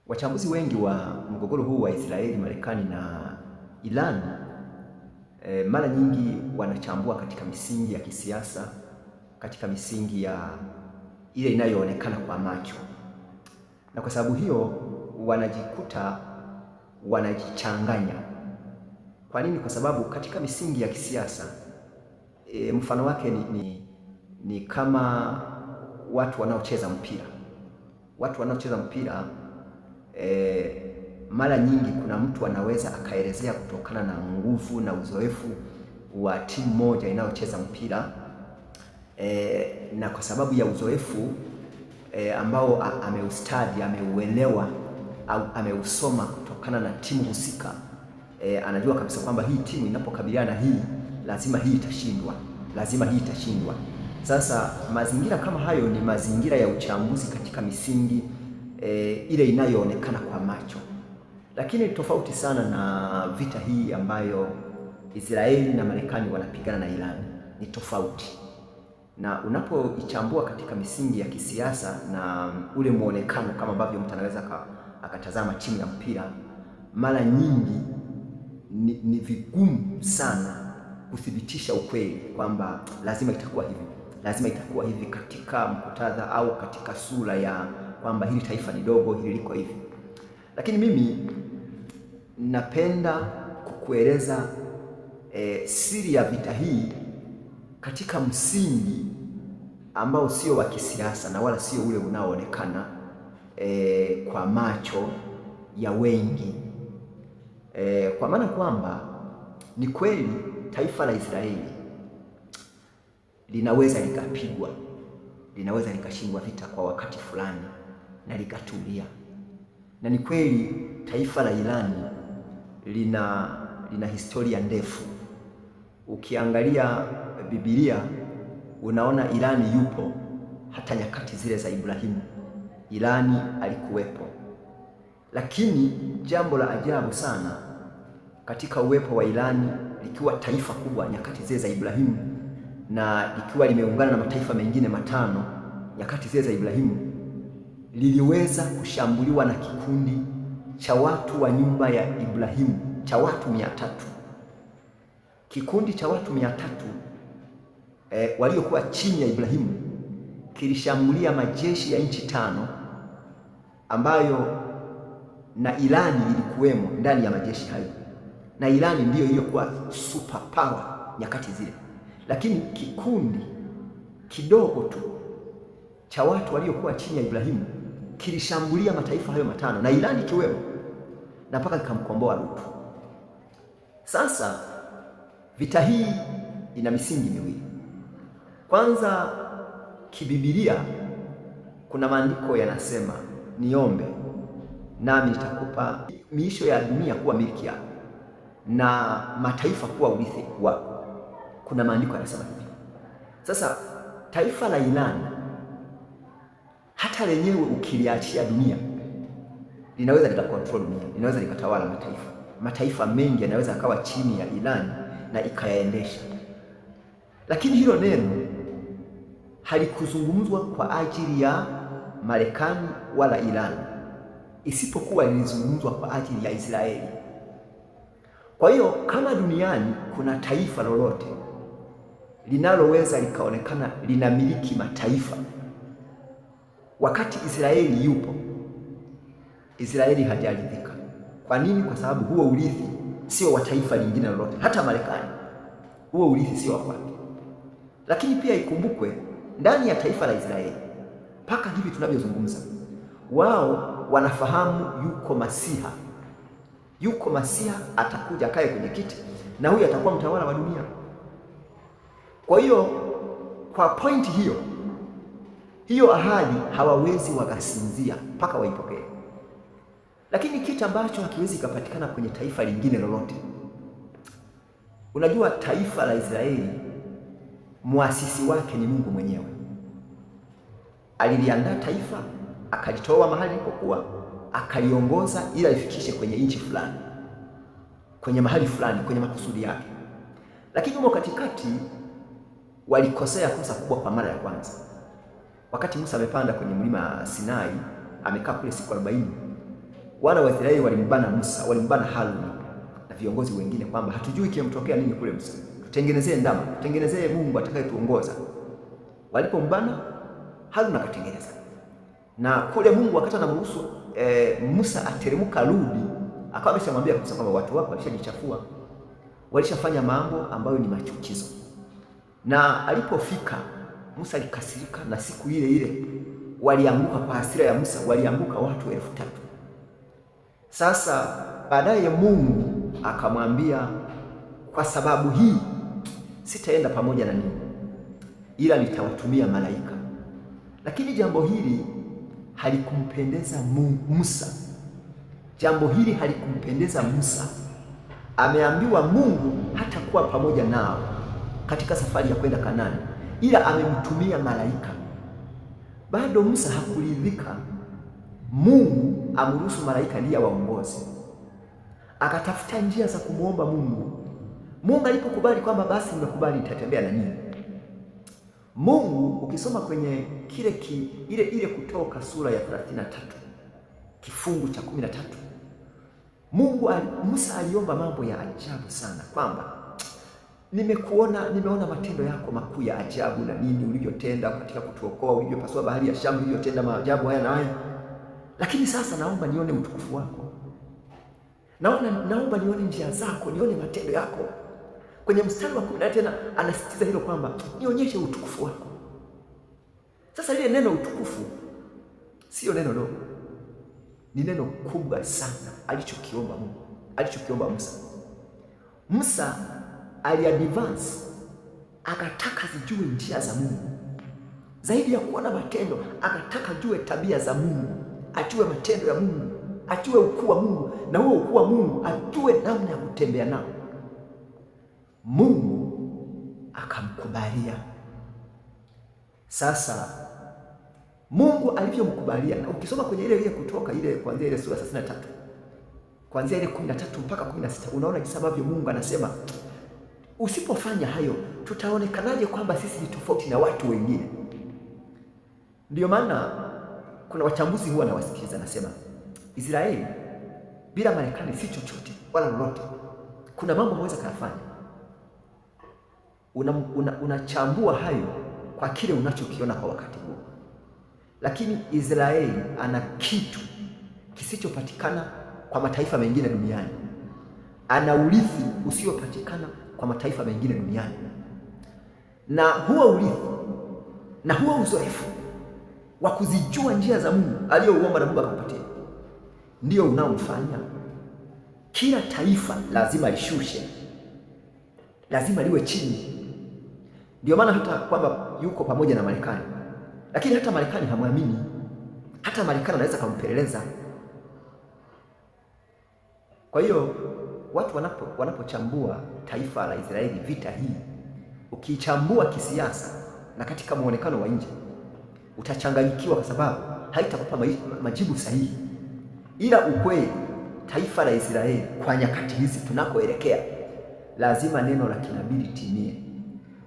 Wachambuzi wengi wa mgogoro huu wa Israeli, Marekani na Iran mara nyingi wanachambua katika misingi ya kisiasa, katika misingi ya ile inayoonekana kwa macho, na kwa sababu hiyo wanajikuta wanajichanganya. Kwa nini? Kwa sababu katika misingi ya kisiasa mfano wake ni kama watu wanaocheza mpira. Watu wanaocheza mpira mara nyingi kuna mtu anaweza akaelezea kutokana na nguvu na uzoefu wa timu moja inayocheza mpira na kwa sababu ya uzoefu ambao ameustadi, ameuelewa au ameusoma kutokana na timu husika, anajua kabisa kwamba hii timu inapokabiliana na hii lazima hii itashindwa, lazima hii itashindwa. Sasa mazingira kama hayo ni mazingira ya uchambuzi katika misingi ile inayoonekana kwa macho, lakini tofauti sana na vita hii ambayo Israeli na Marekani wanapigana na Iran. Ni tofauti, na unapoichambua katika misingi ya kisiasa na ule muonekano, kama ambavyo mtu anaweza akatazama timu ya mpira, mara nyingi ni vigumu sana kuthibitisha ukweli kwamba lazima itakuwa hivi, lazima itakuwa hivi katika muktadha au katika sura ya kwamba hili taifa ni dogo, hili liko hivi. Lakini mimi napenda kukueleza siri ya vita hii katika msingi ambao sio wa kisiasa na wala sio ule unaoonekana kwa macho ya wengi, kwa maana kwamba ni kweli taifa la Israeli linaweza likapigwa, linaweza likashindwa vita kwa wakati fulani na likatulia, na ni kweli taifa la Irani lina historia ndefu. Ukiangalia Biblia unaona Irani yupo hata nyakati zile za Ibrahimu, Irani alikuwepo. Lakini jambo la ajabu sana katika uwepo wa Irani likiwa taifa kubwa nyakati zile za Ibrahimu na likiwa limeungana na mataifa mengine matano nyakati zile za Ibrahimu, liliweza kushambuliwa na kikundi cha watu wa nyumba ya Ibrahimu cha watu 300. Kikundi cha watu 300 waliokuwa chini ya Ibrahimu kilishambulia majeshi ya nchi 5 ambayo na Irani ilikuwemo ndani ya majeshi hayo, na Irani ndiyo iliyokuwa super power nyakati zile. Lakini kikundi kidogo tu cha watu waliokuwa chini ya Ibrahimu kilishambulia mataifa hayo 5 na Irani ikiwemo, na mpaka kikamkomboa Lutu. Sasa vita hii ina misingi miwili. Kwanza, kibibilia kuna maandiko yanasema, niombe nami nitakupa miisho ya dunia kuwa milki yako na mataifa kuwa urithi wako. Kuna maandiko yanasema hivi. Sasa taifa la Iran hata lenyewe ukiliachia dunia linaweza likakontrol dunia, linaweza likatawala mataifa. Mataifa mengi yanaweza yakawa chini ya Iran na ikayaendesha. Lakini hilo neno halikuzungumzwa kwa ajili ya Marekani wala Iran, isipokuwa lilizungumzwa kwa ajili ya Israeli. Kwa hiyo kama duniani kuna taifa lolote linaloweza likaonekana linamiliki mataifa wakati Israeli yupo, Israeli hajaridhika. Kwa nini? Kwa sababu huo urithi sio wa taifa lingine lolote, hata Marekani huo urithi sio wa kwake. Lakini pia ikumbukwe, ndani ya taifa la Israeli mpaka hivi tunavyozungumza, wao wanafahamu yuko Masiha atakuja akae kwenye kiti, na huyu atakuwa mtawala wa dunia. Kwa hiyo kwa pointi hiyo ahadi hawawezi wakasinzia mpaka waipokee. Lakini kitu ambacho hakiwezi kupatikana kwenye taifa lingine lolote, unajua taifa la Israeli muasisi wake ni Mungu mwenyewe. Aliliandaa taifa, akalitoa mahali lilipokuwa, akaliongoza ili alifikishe kwenye nchi fulani, kwenye mahali fulani, kwenye makusudi yake. Lakini huko katikati walikosea kosa kubwa kwa mara ya kwanza. Wakati Musa amepanda kwenye mlima Sinai, amekaa kule siku 40, wana wa Israeli walimbana Musa, walimbana Haruni na viongozi wengine kwamba hatujui kimemtokea nini kule Musa, tutengenezee ndama, tutengenezee Mungu atakayetuongoza. Walipombana, Haruni akatengeneza, na kule Mungu wakati anamruhusu Musa ateremka rudi, akawa ameshamwambia kabisa kwamba watu wako walishajichafua, walishafanya mambo ambayo ni machukizo. Na alipofika Musa alikasirika, na siku ile ile walianguka kwa hasira ya Musa, walianguka watu 3,000. Sasa baadaye Mungu akamwambia, kwa sababu hii sitaenda pamoja na ninyi, ila nitawatumia malaika. Lakini jambo hili halikumpendeza Musa. Jambo hili halikumpendeza Musa. Ameambiwa Mungu hatakuwa pamoja nao katika safari ya kwenda Kanaani, ila amemtumia malaika. Bado Musa hakuridhika Mungu amruhusu malaika ndiye waongoze. Akatafuta njia za kumwomba Mungu. Mungu alipokubali kwamba basi nimekubali nitatembea na nyinyi, Mungu ukisoma kwenye ile Kutoka sura ya 33 kifungu cha 13, Musa aliomba mambo ya ajabu sana, kwamba nimeona matendo yako makuu ya ajabu na nini ulivyotenda katika kutuokoa, ulivyopasua bahari ya Shamu, ulivyotenda maajabu haya na haya, lakini sasa naomba nione utukufu wako, naomba nione njia zako, nione matendo yako. Kwenye mstari wa 10 tena anasisitiza hilo kwamba nionyeshe utukufu wako. Sasa ile neno utukufu sio neno dogo, ni neno kubwa sana alichokiomba Mungu, alichokiomba Musa. Musa aliadvance, akataka zijue njia za Mungu zaidi ya kuona matendo, akataka jue tabia za Mungu, ajue matendo ya Mungu, ajue ukuu wa Mungu, na huo ukuu wa Mungu ajue namna ya kutembea nao. Mungu akamkubalia. Sasa Mungu alivyomkubalia, na ukisoma kwenye ile Kutoka ile kuanzia ile sura 33 kuanzia ile 13 mpaka 16, unaona jinsi ambavyo Mungu anasema usipofanya hayo tutaonekanaje kwamba sisi ni tofauti na watu wengine. Ndio maana kuna wachambuzi huwa nawasikiliza, nasema Israeli bila Marekani si chochote wala lolote. Kuna mambo hawezi kuyafanya. Unachambua hayo kwa kile unachokiona kwa wakati huo, lakini Israeli ana kitu kisichopatikana kwa mataifa mengine duniani. Ana urithi usiopatikana kwa mataifa mengine duniani, na huo urithi na huo uzoefu wa kuzijua njia za Mungu aliyouomba na Mungu akampatia, ndio unaomfanya kila taifa lazima lishushe, lazima liwe chini. Ndio maana hata kwamba yuko pamoja na Marekani, lakini hata Marekani hamwamini. Hata Marekani anaweza kumpeleleza. Kwa hiyo watu wanapochambua taifa la Israeli, vita hii, ukichambua kisiasa na katika muonekano wa nje, utachanganyikiwa, kwa sababu haitakupa majibu sahihi. Ila ukweli, taifa la Israeli kwa nyakati hizi tunakoelekea, lazima neno la kinabii litimie,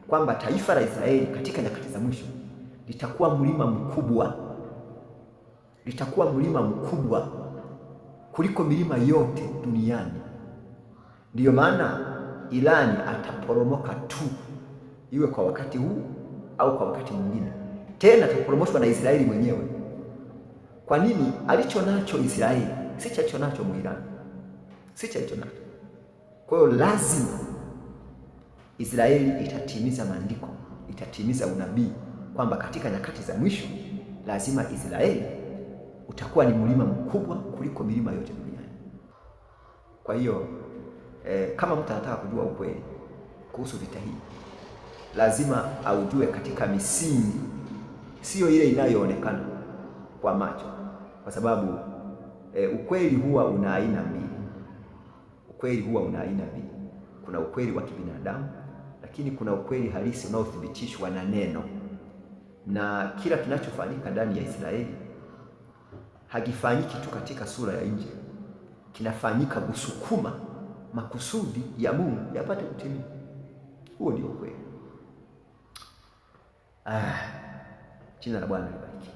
kwamba taifa la Israeli katika nyakati za mwisho litakuwa mlima mkubwa, litakuwa mlima mkubwa kuliko milima yote duniani. Ndiyo maana Irani ataporomoka tu, iwe kwa wakati huu au kwa wakati mwingine. Tena ataporomoshwa na Israeli mwenyewe. Kwa nini? Alicho nacho Israeli si chacho nacho Muirani, si chacho nacho. Kwa hiyo lazima Israeli itatimiza maandiko, itatimiza unabii kwamba katika nyakati za mwisho lazima Israeli utakuwa ni mlima mkubwa kuliko milima yote duniani. Kwa hiyo kama mtu anataka kujua ukweli kuhusu vita hii, lazima aujue katika misingi, sio ile inayoonekana kwa macho, kwa sababu ukweli huwa una aina mbili. Ukweli huwa una aina mbili. Kuna ukweli wa kibinadamu, lakini kuna ukweli halisi unaothibitishwa na neno. Na kila kinachofanyika ndani ya Israeli hakifanyiki tu katika sura ya nje, kinafanyika kusukuma makusudi ya Mungu yapate kutimia. Huo ndio ukweli. Jina la Bwana libariki.